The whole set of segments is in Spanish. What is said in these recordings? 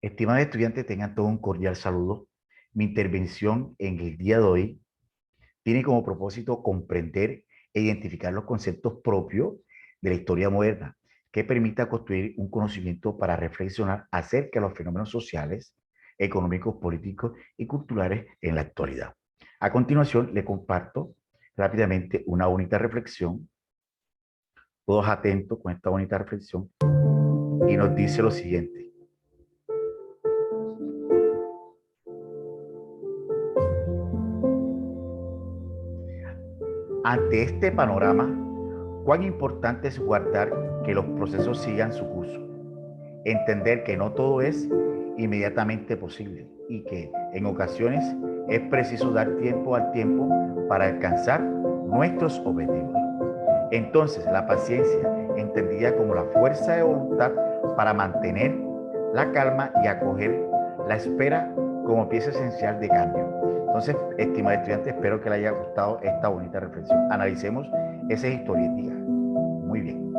Estimados estudiantes, tengan todo un cordial saludo. Mi intervención en el día de hoy tiene como propósito comprender e identificar los conceptos propios de la historia moderna, que permita construir un conocimiento para reflexionar acerca de los fenómenos sociales, económicos, políticos y culturales en la actualidad. A continuación, le comparto rápidamente una bonita reflexión, todos atentos con esta bonita reflexión, y nos dice lo siguiente. Ante este panorama, cuán importante es guardar que los procesos sigan su curso, entender que no todo es inmediatamente posible y que en ocasiones es preciso dar tiempo al tiempo para alcanzar nuestros objetivos. Entonces, la paciencia, entendida como la fuerza de voluntad para mantener la calma y acoger la espera como pieza esencial de cambio. Entonces, estimados estudiantes, espero que les haya gustado esta bonita reflexión. Analicemos esa historietica. Muy bien.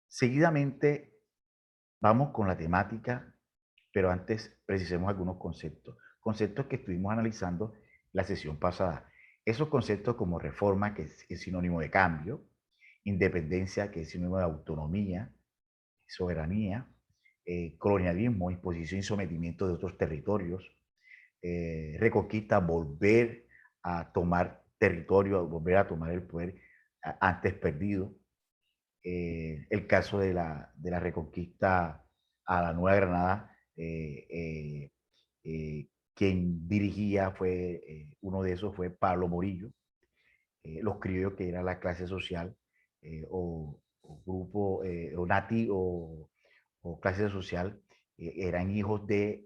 Seguidamente, vamos con la temática, pero antes precisemos algunos conceptos. Conceptos que estuvimos analizando la sesión pasada. Esos conceptos como reforma, que es sinónimo de cambio, independencia, que es sinónimo de autonomía, soberanía, colonialismo, imposición y sometimiento de otros territorios, reconquista, volver a tomar territorio, volver a tomar el poder antes perdido. El caso de la reconquista a la Nueva Granada, quien dirigía uno de esos fue Pablo Morillo. Los criollos, que era la clase social o grupo o nati o clase social, eran hijos de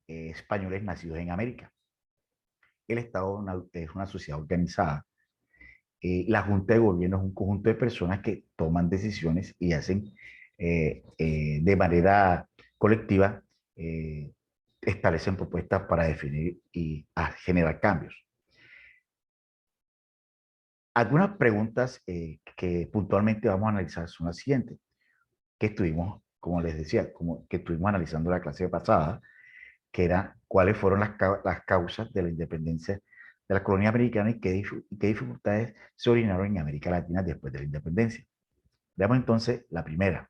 españoles nacidos en América. El Estado es una sociedad organizada. La Junta de Gobierno es un conjunto de personas que toman decisiones y hacen de manera colectiva, eh, establecen propuestas para definir y generar cambios. Algunas preguntas que puntualmente vamos a analizar son las siguientes, que estuvimos, como les decía, como que estuvimos analizando la clase pasada, que era cuáles fueron las causas de la independencia de la colonia americana y qué dificultades se originaron en América Latina después de la independencia. Veamos entonces la primera.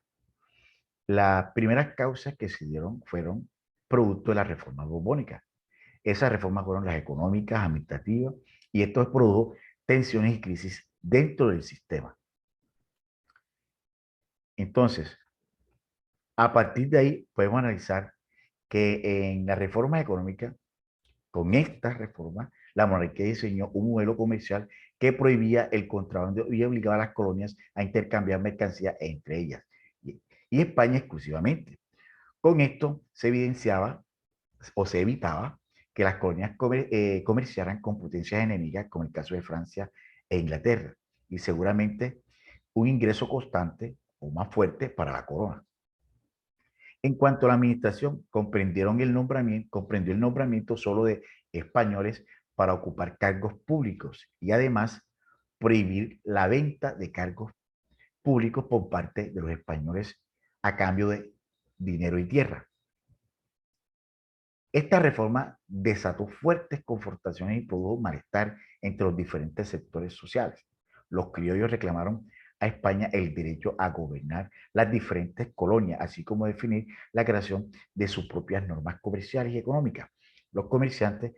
Las primeras causas que se dieron fueron producto de la reforma borbónica. Esas reformas fueron las económicas, administrativas, y esto produjo tensiones y crisis dentro del sistema. Entonces, a partir de ahí podemos analizar que en la reforma económica, con esta reforma, la monarquía diseñó un modelo comercial que prohibía el contrabando y obligaba a las colonias a intercambiar mercancías entre ellas y España exclusivamente. Con esto se evidenciaba o se evitaba que las colonias comerciaran con potencias enemigas, como el caso de Francia e Inglaterra, y seguramente un ingreso constante o más fuerte para la corona. En cuanto a la administración, comprendió el nombramiento solo de españoles para ocupar cargos públicos y además prohibir la venta de cargos públicos por parte de los españoles a cambio de dinero y tierra. Esta reforma desató fuertes confrontaciones y produjo malestar entre los diferentes sectores sociales. Los criollos reclamaron a España el derecho a gobernar las diferentes colonias, así como definir la creación de sus propias normas comerciales y económicas. Los comerciantes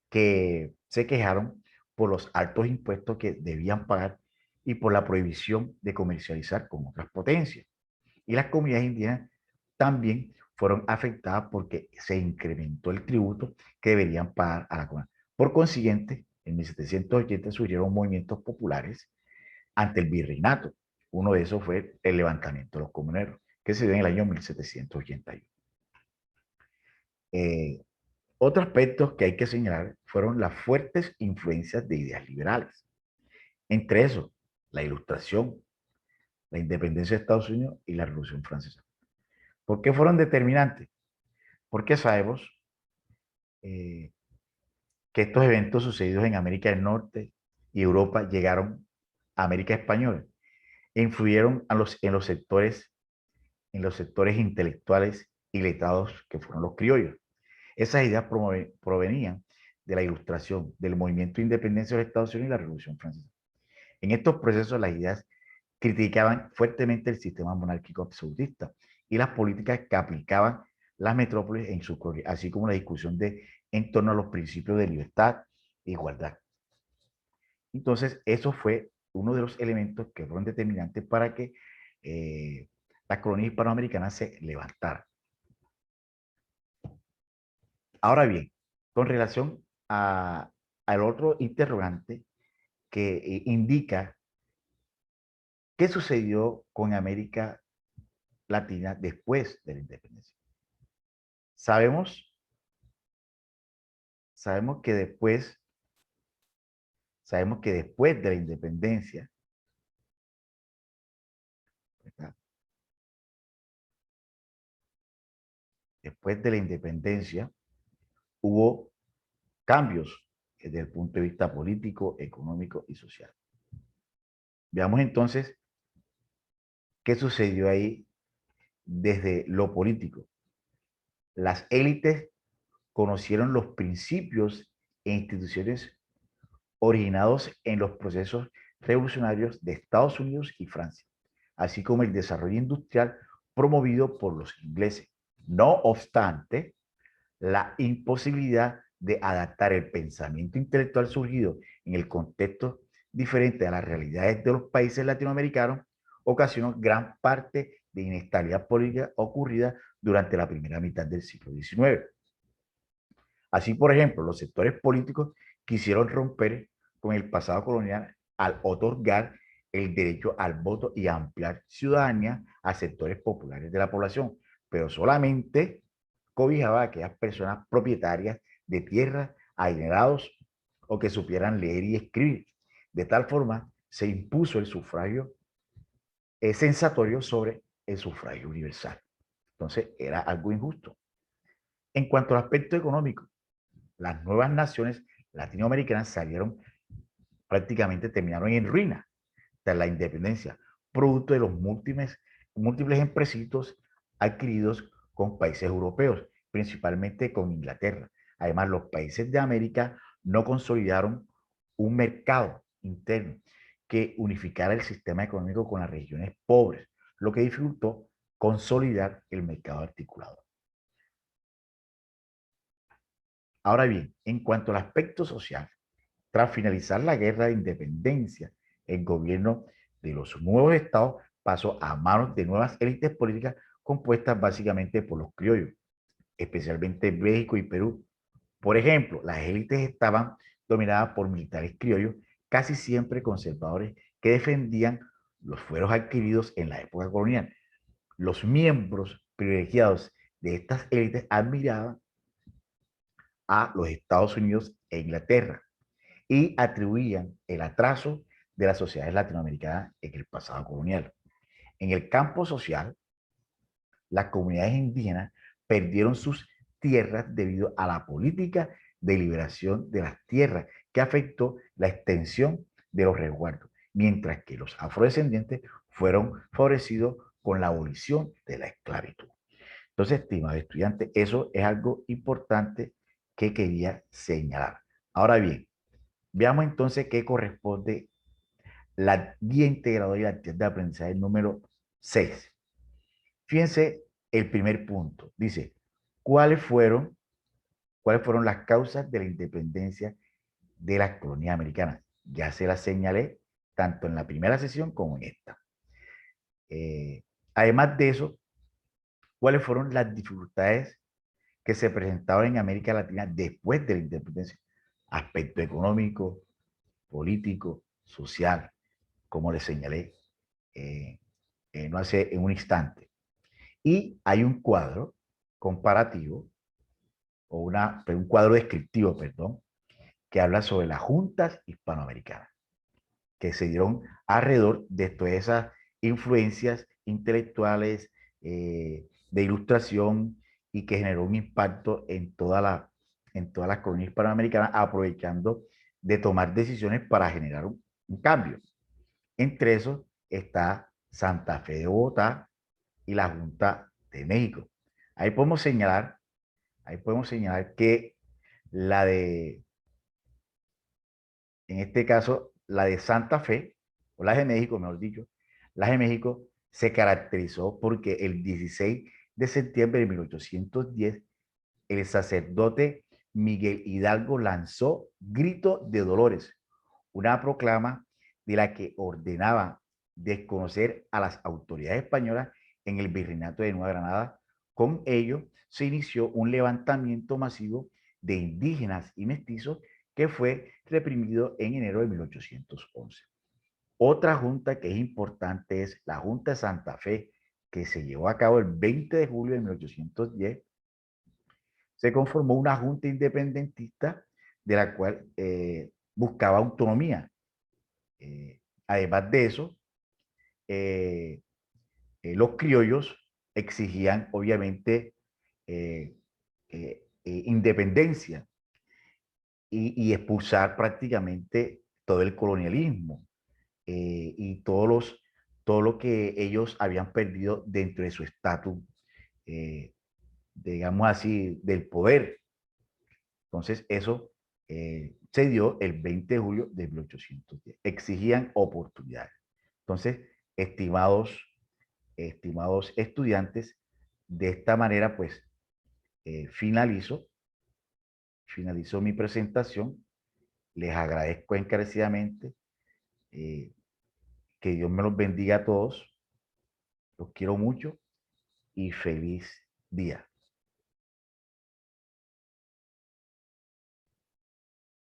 que se quejaron por los altos impuestos que debían pagar y por la prohibición de comercializar con otras potencias. Y las comunidades indígenas también fueron afectadas porque se incrementó el tributo que deberían pagar a la corona. Por consiguiente, en 1780 surgieron movimientos populares ante el virreinato. Uno de esos fue el levantamiento de los comuneros, que se dio en el año 1781. Eh, Otro aspecto que hay que señalar fueron las fuertes influencias de ideas liberales. Entre esos, la Ilustración, la independencia de Estados Unidos y la Revolución Francesa. ¿Por qué fueron determinantes? Porque sabemos eh, que estos eventos sucedidos en América del Norte y Europa llegaron a América Española. influyeron en los sectores intelectuales y letrados que fueron los criollos. Esas ideas provenían de la Ilustración, del movimiento de independencia de los Estados Unidos y la Revolución Francesa. En estos procesos, las ideas criticaban fuertemente el sistema monárquico absolutista y las políticas que aplicaban las metrópolis en su colonia, así como la discusión en torno a los principios de libertad e igualdad. Entonces, eso fue uno de los elementos que fueron determinantes para que la colonia hispanoamericana se levantara. Ahora bien, con relación al otro interrogante que indica qué sucedió con América Latina después de la independencia. Sabemos, sabemos que después, sabemos que después de la independencia, ¿verdad? Después de la independencia hubo cambios desde el punto de vista político, económico y social. Veamos entonces qué sucedió ahí desde lo político. Las élites conocieron los principios e instituciones originados en los procesos revolucionarios de Estados Unidos y Francia, así como el desarrollo industrial promovido por los ingleses. No obstante, la imposibilidad de adaptar el pensamiento intelectual surgido en el contexto diferente a las realidades de los países latinoamericanos ocasionó gran parte de inestabilidad política ocurrida durante la primera mitad del siglo XIX. Así, por ejemplo, los sectores políticos quisieron romper con el pasado colonial al otorgar el derecho al voto y ampliar ciudadanía a sectores populares de la población, pero solamente cobijaba a aquellas personas propietarias de tierras, adinerados o que supieran leer y escribir. De tal forma, se impuso el sufragio censatorio sobre el sufragio universal. Entonces, era algo injusto. En cuanto al aspecto económico, las nuevas naciones latinoamericanas salieron, prácticamente terminaron en ruina tras la independencia, producto de los múltiples empresitos adquiridos con países europeos, principalmente con Inglaterra. Además, los países de América no consolidaron un mercado interno que unificara el sistema económico con las regiones pobres, lo que dificultó consolidar el mercado articulado. Ahora bien, en cuanto al aspecto social, tras finalizar la guerra de independencia, el gobierno de los nuevos estados pasó a manos de nuevas élites políticas compuestas básicamente por los criollos, especialmente México y Perú. Por ejemplo, las élites estaban dominadas por militares criollos, casi siempre conservadores, que defendían los fueros adquiridos en la época colonial. Los miembros privilegiados de estas élites admiraban a los Estados Unidos e Inglaterra y atribuían el atraso de las sociedades latinoamericanas en el pasado colonial. En el campo social, las comunidades indígenas perdieron sus tierras debido a la política de liberación de las tierras que afectó la extensión de los resguardos, mientras que los afrodescendientes fueron favorecidos con la abolición de la esclavitud. Entonces, estimado estudiante, eso es algo importante que quería señalar. Ahora bien, veamos entonces qué corresponde la guía integradora y la actividad de aprendizaje número 6. Fíjense el primer punto. Dice, ¿cuáles fueron, ¿cuáles fueron las causas de la independencia de las colonias americanas? Ya se las señalé tanto en la primera sesión como en esta. Además de eso, ¿cuáles fueron las dificultades que se presentaban en América Latina después de la independencia? Aspecto económico, político, social, como les señalé no hace en un instante. Y hay un cuadro comparativo, o un cuadro descriptivo, perdón, que habla sobre las juntas hispanoamericanas, que se dieron alrededor de todas esas influencias intelectuales, de ilustración, y que generó un impacto en todas las colonias hispanoamericanas, aprovechando de tomar decisiones para generar un cambio. Entre esos está Santa Fe de Bogotá y la Junta de México. Ahí podemos señalar, ahí podemos señalar que la de, en este caso, la de Santa Fe, o la de México, mejor dicho, la de México se caracterizó porque el 16 de septiembre de 1810, el sacerdote Miguel Hidalgo lanzó Grito de Dolores, una proclama de la que ordenaba desconocer a las autoridades españolas en el virreinato de Nueva Granada. Con ello se inició un levantamiento masivo de indígenas y mestizos que fue reprimido en enero de 1811. Otra junta que es importante es la Junta de Santa Fe, que se llevó a cabo el 20 de julio de 1810. Se conformó una junta independentista de la cual buscaba autonomía. Además de eso, eh, los criollos exigían obviamente independencia y expulsar prácticamente todo el colonialismo y todo lo que ellos habían perdido dentro de su estatus, eh, digamos así, del poder. Entonces, eso se dio el 20 de julio de 1810. Exigían oportunidades. Entonces, estimados estudiantes, de esta manera, pues, finalizo mi presentación. Les agradezco encarecidamente. eh, que Dios me los bendiga a todos. Los quiero mucho y feliz día.